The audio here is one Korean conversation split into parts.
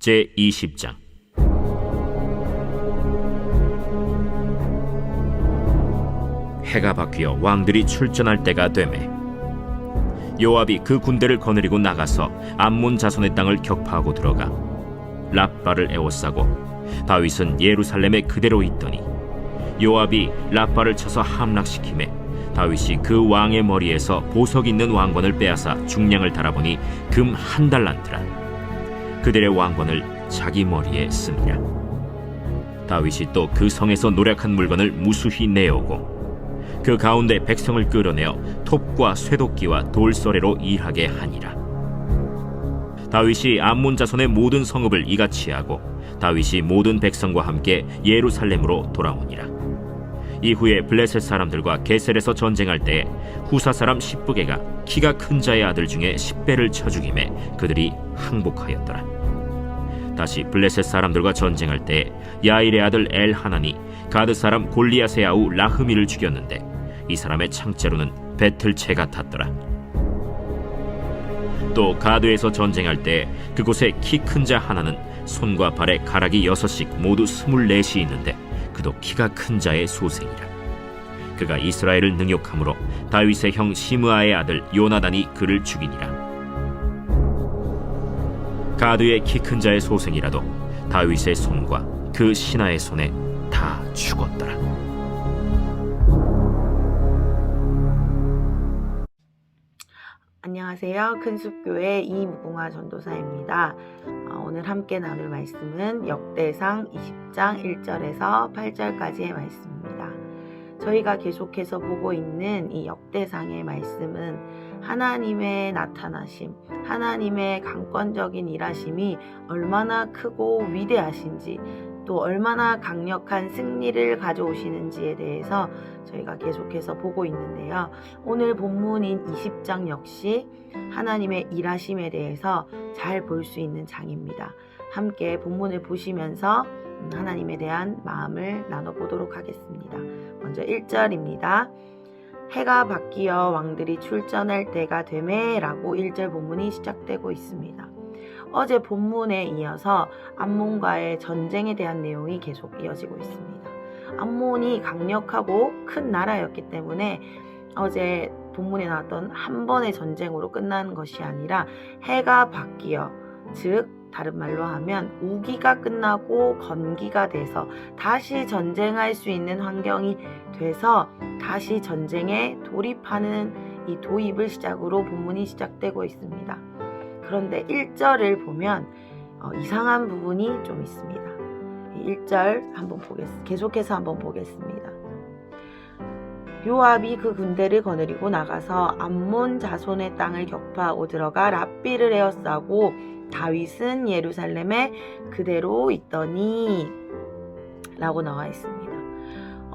제20장. 해가 바뀌어 왕들이 출전할 때가 되매 요압이 그 군대를 거느리고 나가서 암몬 자손의 땅을 격파하고 들어가 랍바를 에워싸고 다윗은 예루살렘에 그대로 있더니 요압이 랍바를 쳐서 함락시키매 다윗이 그 왕의 머리에서 보석 있는 왕관을 빼앗아 중량을 달아보니 금 1달란트라. 그들의 왕관을 자기 머리에 쓰니라. 다윗이 또 그 성에서 노략한 물건을 무수히 내어오고 그 가운데 백성을 끌어내어 톱과 쇠도끼와 돌서래로 일하게 하니라. 다윗이 암몬 자손의 모든 성읍을 이같이 하고 다윗이 모든 백성과 함께 예루살렘으로 돌아오니라. 이후에 블레셋 사람들과 게셀에서 전쟁할 때에 후사 사람 십부게가 키가 큰 자의 아들 중에 10배를 쳐 죽임에 그들이 항복하였더라. 다시 블레셋 사람들과 전쟁할 때에 야일의 아들 엘하나니 가드 사람 골리앗의 아우 라흐미를 죽였는데 이 사람의 창자루는 배틀채 같았더라. 또 가드에서 전쟁할 때 그곳에 키 큰 자 하나는 손과 발에 가락이 6씩 모두 24이 있는데 그도 키가 큰 자의 소생이라. 그가 이스라엘을 능욕함으로 다윗의 형 시므아의 아들 요나단이 그를 죽이니라. 가드의 키 큰 자의 소생이라도 다윗의 손과 그 신하의 손에 다 죽었더라. 안녕하세요. 큰숲교회 이무궁화 전도사입니다. 오늘 함께 나눌 말씀은 역대상 20장 1절에서 8절까지의 말씀입니다. 저희가 계속해서 보고 있는 이 역대상의 말씀은 하나님의 나타나심, 하나님의 강권적인 일하심이 얼마나 크고 위대하신지, 또 얼마나 강력한 승리를 가져오시는지에 대해서 저희가 계속해서 보고 있는데요. 오늘 본문인 20장 역시 하나님의 일하심에 대해서 잘 볼 수 있는 장입니다. 함께 본문을 보시면서 하나님에 대한 마음을 나눠보도록 하겠습니다. 먼저 1절입니다. 해가 바뀌어 왕들이 출전할 때가 되매 라고 1절 본문이 시작되고 있습니다. 어제 본문에 이어서 암몬과의 전쟁에 대한 내용이 계속 이어지고 있습니다. 암몬이 강력하고 큰 나라였기 때문에 어제 본문에 나왔던 한 번의 전쟁으로 끝나는 것이 아니라 해가 바뀌어, 즉 다른 말로 하면 우기가 끝나고 건기가 돼서 다시 전쟁할 수 있는 환경이 돼서 다시 전쟁에 돌입하는 이 도입을 시작으로 본문이 시작되고 있습니다. 그런데 1절을 보면 이상한 부분이 좀 있습니다. 1절 계속해서 한번 보겠습니다. 요압이 그 군대를 거느리고 나가서 암몬 자손의 땅을 격파하고 들어가 랍비를 에워싸고 다윗은 예루살렘에 그대로 있더니 라고 나와 있습니다.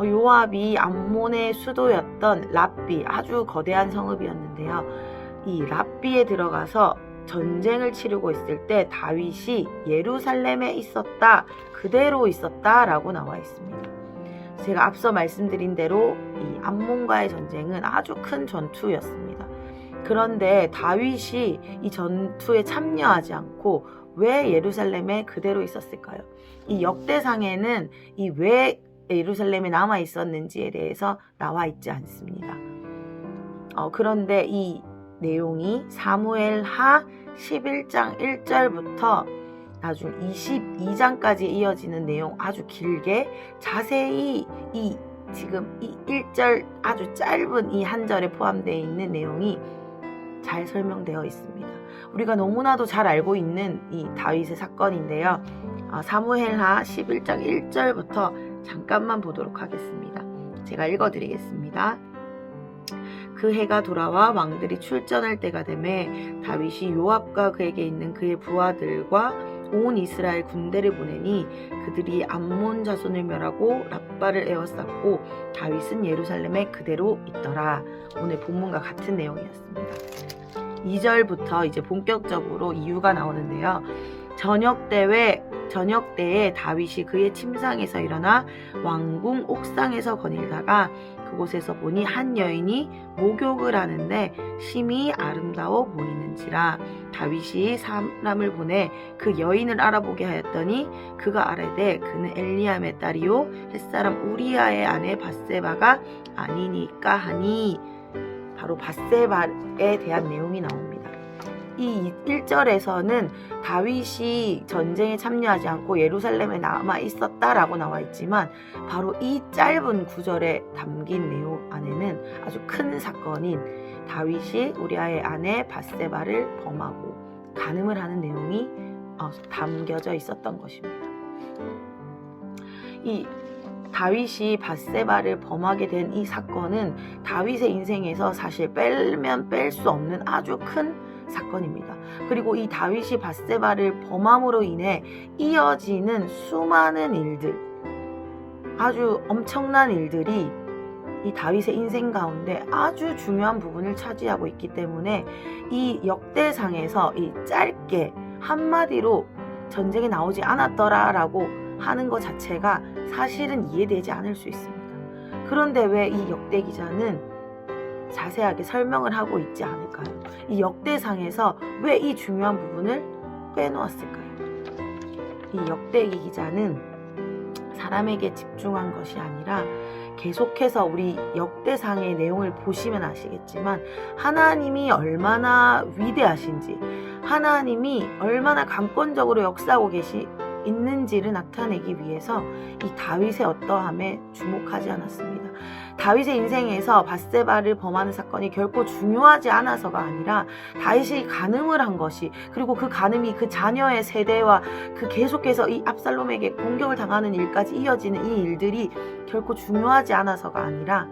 요압이 암몬의 수도였던 랍비, 아주 거대한 성읍이었는데요. 이 랍비에 들어가서 전쟁을 치르고 있을 때 다윗이 예루살렘에 있었다, 그대로 있었다 라고 나와 있습니다. 제가 앞서 말씀드린 대로 이 암몬과의 전쟁은 아주 큰 전투였습니다. 그런데 다윗이 이 전투에 참여하지 않고 왜 예루살렘에 그대로 있었을까요? 이 역대상에는 이 왜 예루살렘에 남아 있었는지에 대해서 나와 있지 않습니다. 그런데 이 내용이 사무엘하 11장 1절부터 나중 22장까지 이어지는 내용 아주 길게 자세히 지금 이 1절 아주 짧은 이 한 절에 포함되어 있는 내용이 잘 설명되어 있습니다. 우리가 너무나도 잘 알고 있는 이 다윗의 사건인데요. 사무엘하 11장 1절부터 잠깐만 보도록 하겠습니다. 제가 읽어드리겠습니다. 그 해가 돌아와 왕들이 출전할 때가 되매 다윗이 요압과 그에게 있는 그의 부하들과 온 이스라엘 군대를 보내니 그들이 암몬 자손을 멸하고 랍바를 에워쌌고 다윗은 예루살렘에 그대로 있더라. 오늘 본문과 같은 내용이었습니다. 2절부터 이제 본격적으로 이유가 나오는데요. 저녁 때에 다윗이 그의 침상에서 일어나 왕궁 옥상에서 거닐다가 그 그곳에서 보니 한 여인이 목욕을 하는데 심히 아름다워 보이는지라. 다윗이 사람을 보내 그 여인을 알아보게 하였더니 그가 아뢰되 그는 엘리암의 딸이요 햇사람 우리아의 아내 밧세바가 아니니까 하니, 바로 밧세바에 대한 내용이 나옵니다. 이 1절에서는 다윗이 전쟁에 참여하지 않고 예루살렘에 남아 있었다라고 나와 있지만, 바로 이 짧은 구절에 담긴 내용 안에는 아주 큰 사건인 다윗이 우리아의 아내 밧세바를 범하고 간음을 하는 내용이 담겨져 있었던 것입니다. 이 다윗이 밧세바를 범하게 된 이 사건은 다윗의 인생에서 사실 빼면 뺄 수 없는 아주 큰 사건입니다. 그리고 이 다윗이 밧세바를 범함으로 인해 이어지는 수많은 일들, 아주 엄청난 일들이 이 다윗의 인생 가운데 아주 중요한 부분을 차지하고 있기 때문에 이 역대상에서 이 짧게 한마디로 전쟁에 나오지 않았더라라고 하는 것 자체가 사실은 이해되지 않을 수 있습니다. 그런데 왜 이 역대 기자는 자세하게 설명을 하고 있지 않을까요? 이 역대상에서 왜 이 중요한 부분을 빼놓았을까요? 이 역대기 기자는 사람에게 집중한 것이 아니라 계속해서 우리 역대상의 내용을 보시면 아시겠지만 하나님이 얼마나 위대하신지, 하나님이 얼마나 강권적으로 역사하고 있는지를 나타내기 위해서 이 다윗의 어떠함에 주목하지 않았습니다. 다윗의 인생에서 밧세바를 범하는 사건이 결코 중요하지 않아서가 아니라 다윗이 간음을 한 것이, 그리고 그 간음이 그 자녀의 세대와 그 계속해서 이 압살롬에게 공격을 당하는 일까지 이어지는 이 일들이 결코 중요하지 않아서가 아니라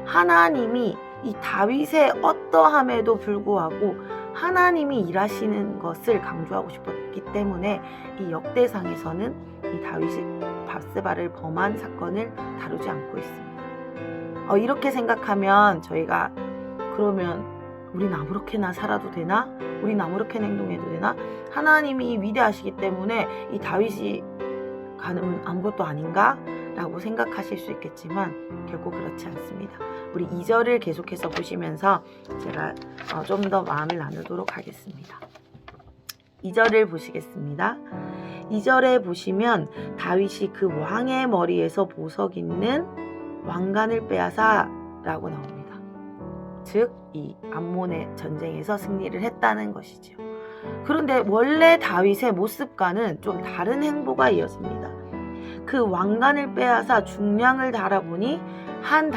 하나님이 이 다윗의 어떠함에도 불구하고 하나님이 일하시는 것을 강조하고 싶었기 때문에 이 역대상에서는 이 다윗이 밧세바를 범한 사건을 다루지 않고 있습니다. 이렇게 생각하면 저희가, 그러면 우린 아무렇게나 살아도 되나? 우린 아무렇게나 행동해도 되나? 하나님이 위대하시기 때문에 이 다윗이 간음은 아무것도 아닌가? 라고 생각하실 수 있겠지만 결코 그렇지 않습니다. 우리 2절을 계속해서 보시면서 제가 좀 더 마음을 나누도록 하겠습니다. 2절을 보시겠습니다. 2절에 보시면 다윗이 그 왕의 머리에서 보석 있는 왕관을 빼앗아 라고 나옵니다. 즉, 이 암몬의 전쟁에서 승리를 했다는 것이죠. 그런데 원래 다윗의 모습과는 좀 다른 행보가 이어집니다. 그 왕관을 빼앗아 중량을 달아보니 한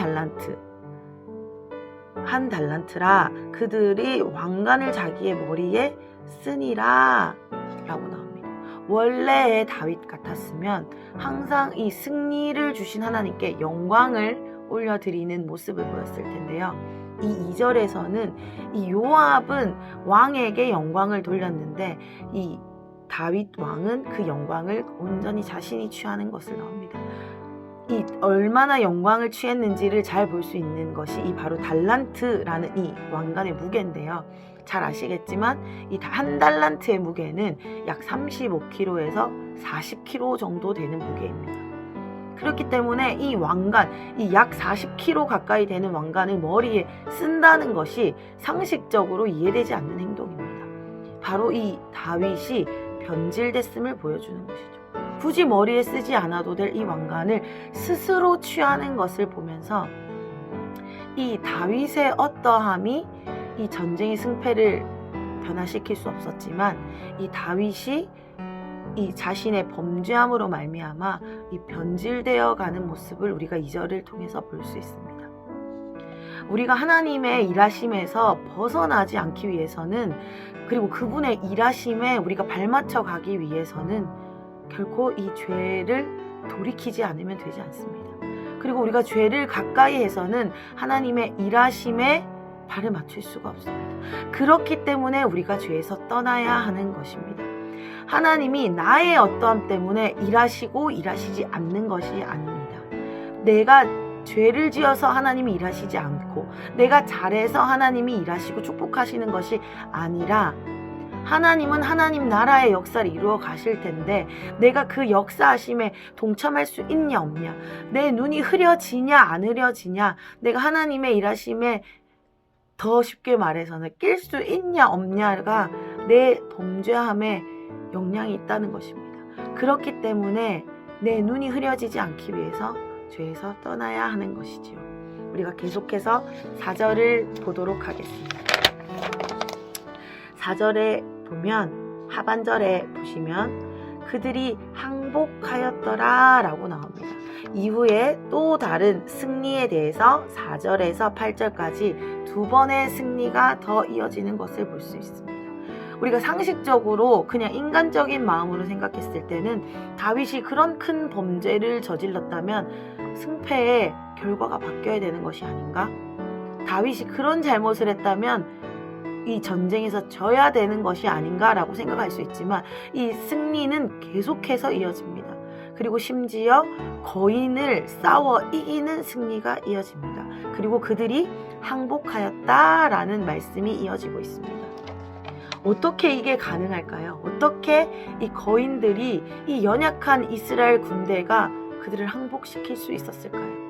달란트라 그들이 왕관을 자기의 머리에 쓰니라 라고 나옵니다. 원래의 다윗 같았으면 항상 이 승리를 주신 하나님께 영광을 올려드리는 모습을 보였을 텐데요. 이 2절에서는 이 요압은 왕에게 영광을 돌렸는데 이 다윗 왕은 그 영광을 온전히 자신이 취하는 것을 나옵니다. 이 얼마나 영광을 취했는지를 잘 볼 수 있는 것이 이 바로 달란트라는 이 왕관의 무게인데요. 잘 아시겠지만 이 한 달란트의 무게는 약 35kg에서 40kg 정도 되는 무게입니다. 그렇기 때문에 이 왕관, 이 약 40kg 가까이 되는 왕관을 머리에 쓴다는 것이 상식적으로 이해되지 않는 행동입니다. 바로 이 다윗이 변질됐음을 보여주는 것이죠. 굳이 머리에 쓰지 않아도 될 이 왕관을 스스로 취하는 것을 보면서 이 다윗의 어떠함이 이 전쟁의 승패를 변화시킬 수 없었지만 이 다윗이 이 자신의 범죄함으로 말미암아 이 변질되어 가는 모습을 우리가 2절을 통해서 볼 수 있습니다. 우리가 하나님의 일하심에서 벗어나지 않기 위해서는, 그리고 그분의 일하심에 우리가 발맞춰 가기 위해서는 결코 이 죄를 돌이키지 않으면 되지 않습니다. 그리고 우리가 죄를 가까이 해서는 하나님의 일하심에 발을 맞출 수가 없습니다. 그렇기 때문에 우리가 죄에서 떠나야 하는 것입니다. 하나님이 나의 어떠함 때문에 일하시고 일하시지 않는 것이 아닙니다. 내가 죄를 지어서 하나님이 일하시지 않고 내가 잘해서 하나님이 일하시고 축복하시는 것이 아니라 하나님은 하나님 나라의 역사를 이루어 가실 텐데 내가 그 역사하심에 동참할 수 있냐 없냐, 내 눈이 흐려지냐 안 흐려지냐, 내가 하나님의 일하심에 더 쉽게 말해서는 낄 수 있냐 없냐가 내 범죄함에 영향이 있다는 것입니다. 그렇기 때문에 내 눈이 흐려지지 않기 위해서 죄에서 떠나야 하는 것이지요. 우리가 계속해서 4절을 보도록 하겠습니다. 4절에 보면, 하반절에 보시면 그들이 항복하였더라 라고 나옵니다. 이후에 또 다른 승리에 대해서 4절에서 8절까지 두 번의 승리가 더 이어지는 것을 볼 수 있습니다. 우리가 상식적으로 그냥 인간적인 마음으로 생각했을 때는 다윗이 그런 큰 범죄를 저질렀다면 승패의 결과가 바뀌어야 되는 것이 아닌가? 다윗이 그런 잘못을 했다면 이 전쟁에서 져야 되는 것이 아닌가라고 생각할 수 있지만 이 승리는 계속해서 이어집니다. 그리고 심지어 거인을 싸워 이기는 승리가 이어집니다. 그리고 그들이 항복하였다라는 말씀이 이어지고 있습니다. 어떻게 이게 가능할까요? 어떻게 이 거인들이, 이 연약한 이스라엘 군대가 그들을 항복시킬 수 있었을까요?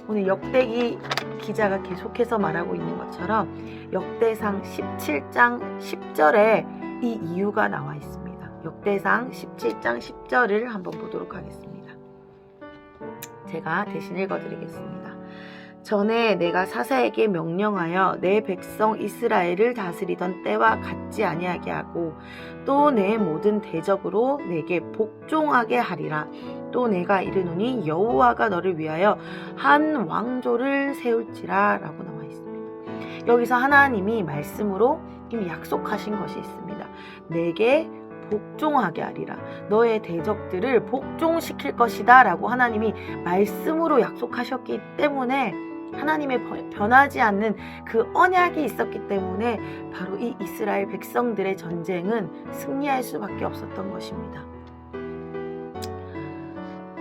오늘 역대기 기자가 계속해서 말하고 있는 것처럼 역대상 17장 10절에 이 이유가 나와 있습니다. 역대상 17장 10절을 한번 보도록 하겠습니다. 제가 대신 읽어드리겠습니다. 전에 내가 사사에게 명령하여 내 백성 이스라엘을 다스리던 때와 같지 아니하게 하고 또 내 모든 대적으로 내게 복종하게 하리라. 또 내가 이르노니 여호와가 너를 위하여 한 왕조를 세울지라 라고 나와 있습니다. 여기서 하나님이 말씀으로 이미 약속하신 것이 있습니다. 내게 복종하게 하리라. 너의 대적들을 복종시킬 것이다 라고 하나님이 말씀으로 약속하셨기 때문에, 하나님의 변하지 않는 그 언약이 있었기 때문에 바로 이 이스라엘 백성들의 전쟁은 승리할 수밖에 없었던 것입니다.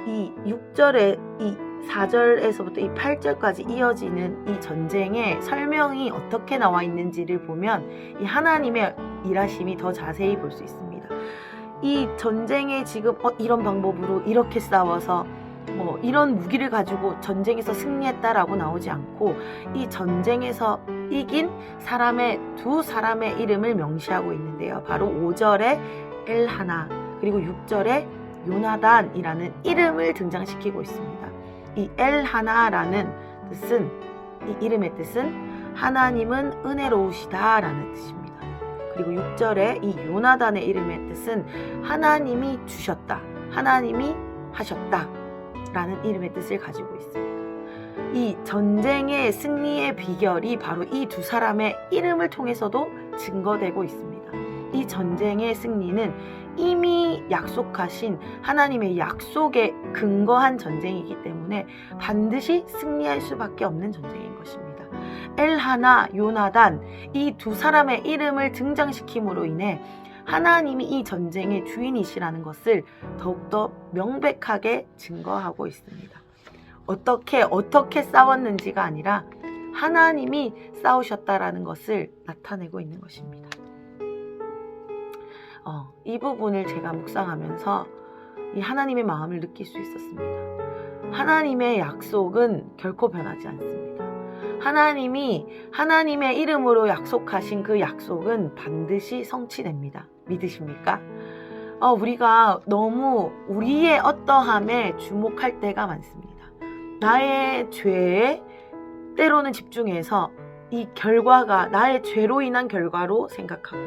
이 6절에 이 4절에서부터 이 8절까지 이어지는 이 전쟁의 설명이 어떻게 나와 있는지를 보면 이 하나님의 일하심이 더 자세히 볼 수 있습니다. 이 전쟁에 지금 이런 방법으로 이렇게 싸워서 이런 무기를 가지고 전쟁에서 승리했다라고 나오지 않고 이 전쟁에서 이긴 두 사람의 이름을 명시하고 있는데요. 바로 5절에 엘하나 그리고 6절에 요나단이라는 이름을 등장시키고 있습니다. 이 엘하나라는 뜻은, 이 이름의 뜻은 하나님은 은혜로우시다라는 뜻입니다. 그리고 6절에 이 요나단의 이름의 뜻은 하나님이 주셨다, 하나님이 하셨다 라는 이름의 뜻을 가지고 있습니다. 이 전쟁의 승리의 비결이 바로 이 두 사람의 이름을 통해서도 증거되고 있습니다. 이 전쟁의 승리는 이미 약속하신 하나님의 약속에 근거한 전쟁이기 때문에 반드시 승리할 수밖에 없는 전쟁인 것입니다. 엘하나, 요나단, 이 두 사람의 이름을 등장시킴으로 인해 하나님이 이 전쟁의 주인이시라는 것을 더욱더 명백하게 증거하고 있습니다. 어떻게 싸웠는지가 아니라 하나님이 싸우셨다라는 것을 나타내고 있는 것입니다. 이 부분을 제가 묵상하면서 이 하나님의 마음을 느낄 수 있었습니다. 하나님의 약속은 결코 변하지 않습니다. 하나님이 하나님의 이름으로 약속하신 그 약속은 반드시 성취됩니다. 믿으십니까? 우리가 너무 우리의 어떠함에 주목할 때가 많습니다. 나의 죄에 때로는 집중해서 이 결과가 나의 죄로 인한 결과로 생각하고,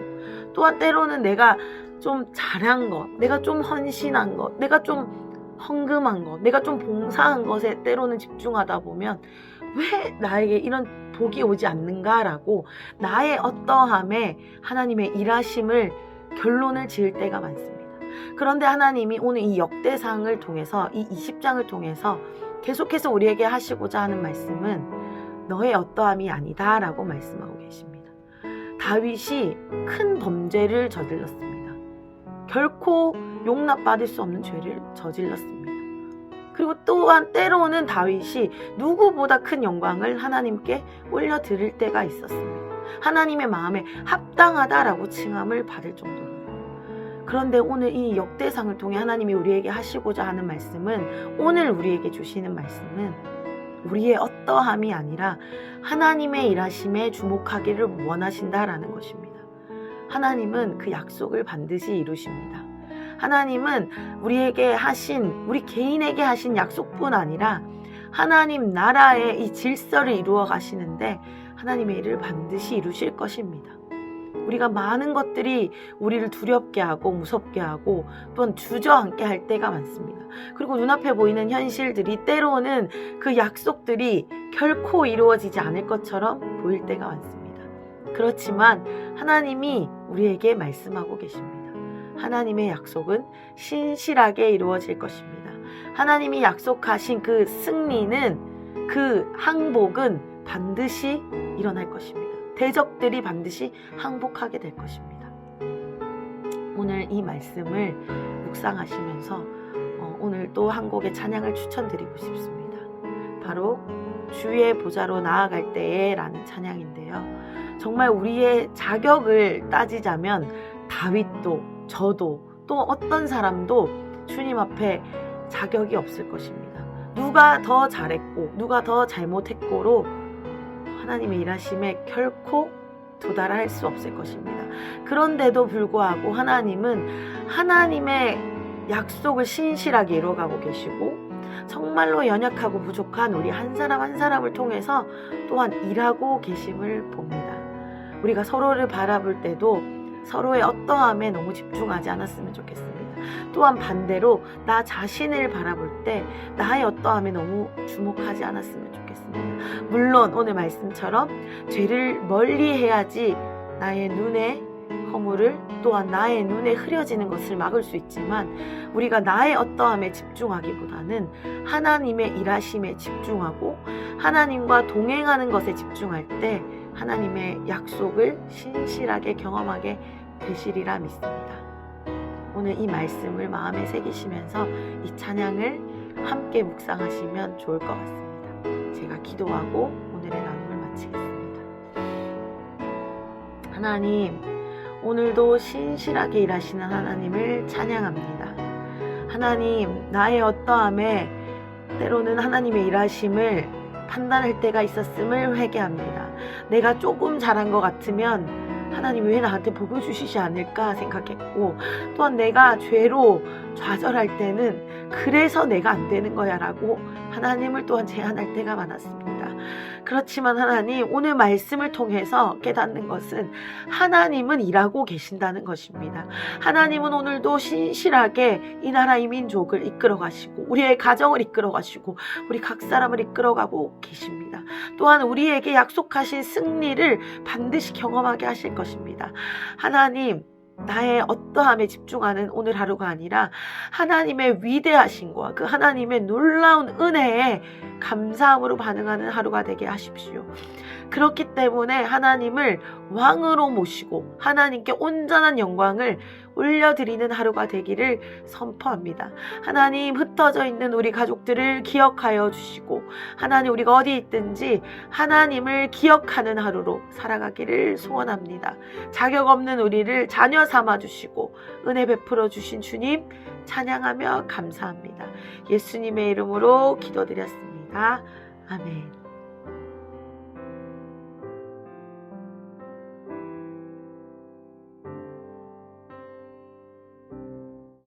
또한 때로는 내가 좀 잘한 것, 내가 좀 헌신한 것, 내가 좀 헌금한 것, 내가 좀 봉사한 것에 때로는 집중하다 보면 왜 나에게 이런 복이 오지 않는가라고 나의 어떠함에 하나님의 일하심을 결론을 지을 때가 많습니다. 그런데 하나님이 오늘 이 역대상을 통해서, 이 20장을 통해서 계속해서 우리에게 하시고자 하는 말씀은 너의 어떠함이 아니다 라고 말씀하고 계십니다. 다윗이 큰 범죄를 저질렀습니다. 결코 용납받을 수 없는 죄를 저질렀습니다. 그리고 또한 때로는 다윗이 누구보다 큰 영광을 하나님께 올려드릴 때가 있었습니다. 하나님의 마음에 합당하다라고 칭함을 받을 정도로. 그런데 오늘 이 역대상을 통해 하나님이 우리에게 하시고자 하는 말씀은, 오늘 우리에게 주시는 말씀은 우리의 어떠함이 아니라 하나님의 일하심에 주목하기를 원하신다라는 것입니다. 하나님은 그 약속을 반드시 이루십니다. 하나님은 우리에게 하신, 우리 개인에게 하신 약속뿐 아니라 하나님 나라의 이 질서를 이루어 가시는데 하나님의 일을 반드시 이루실 것입니다. 우리가 많은 것들이 우리를 두렵게 하고 무섭게 하고 또한 주저앉게 할 때가 많습니다. 그리고 눈앞에 보이는 현실들이 때로는 그 약속들이 결코 이루어지지 않을 것처럼 보일 때가 많습니다. 그렇지만 하나님이 우리에게 말씀하고 계십니다. 하나님의 약속은 신실하게 이루어질 것입니다. 하나님이 약속하신 그 승리는, 그 항복은 반드시 일어날 것입니다. 대적들이 반드시 항복하게 될 것입니다. 오늘 이 말씀을 묵상하시면서 오늘 또 한 곡의 찬양을 추천드리고 싶습니다. 바로 주의 보좌로 나아갈 때에 라는 찬양인데요. 정말 우리의 자격을 따지자면 다윗도 저도 또 어떤 사람도 주님 앞에 자격이 없을 것입니다. 누가 더 잘했고 누가 더 잘못했고로 하나님의 일하심에 결코 도달할 수 없을 것입니다. 그런데도 불구하고 하나님은 하나님의 약속을 신실하게 이루어가고 계시고 정말로 연약하고 부족한 우리 한 사람 한 사람을 통해서 또한 일하고 계심을 봅니다. 우리가 서로를 바라볼 때도 서로의 어떠함에 너무 집중하지 않았으면 좋겠습니다. 또한 반대로 나 자신을 바라볼 때 나의 어떠함에 너무 주목하지 않았으면 좋겠습니다. 물론 오늘 말씀처럼 죄를 멀리 해야지 나의 눈에 허물을, 또한 나의 눈에 흐려지는 것을 막을 수 있지만 우리가 나의 어떠함에 집중하기보다는 하나님의 일하심에 집중하고 하나님과 동행하는 것에 집중할 때 하나님의 약속을 신실하게 경험하게 되시리라 믿습니다. 오늘 이 말씀을 마음에 새기시면서 이 찬양을 함께 묵상하시면 좋을 것 같습니다. 제가 기도하고 오늘의 나눔을 마치겠습니다. 하나님, 오늘도 신실하게 일하시는 하나님을 찬양합니다. 하나님, 나의 어떠함에 때로는 하나님의 일하심을 판단할 때가 있었음을 회개합니다. 내가 조금 잘한 것 같으면 하나님 왜 나한테 복을 주시지 않을까 생각했고, 또한 내가 죄로 좌절할 때는 그래서 내가 안 되는 거야 라고 하나님을 또한 제안할 때가 많았습니다. 그렇지만 하나님, 오늘 말씀을 통해서 깨닫는 것은 하나님은 일하고 계신다는 것입니다. 하나님은 오늘도 신실하게 이 나라 이 민족을 이끌어 가시고 우리의 가정을 이끌어 가시고 우리 각 사람을 이끌어 가고 계십니다. 또한 우리에게 약속하신 승리를 반드시 경험하게 하실 것입니다. 하나님, 나의 어떠함에 집중하는 오늘 하루가 아니라 하나님의 위대하심과 그 하나님의 놀라운 은혜에 감사함으로 반응하는 하루가 되게 하십시오. 그렇기 때문에 하나님을 왕으로 모시고 하나님께 온전한 영광을 올려드리는 하루가 되기를 선포합니다. 하나님, 흩어져 있는 우리 가족들을 기억하여 주시고 하나님, 우리가 어디 있든지 하나님을 기억하는 하루로 살아가기를 소원합니다. 자격 없는 우리를 자녀 삼아 주시고 은혜 베풀어 주신 주님 찬양하며 감사합니다. 예수님의 이름으로 기도드렸습니다. 아멘.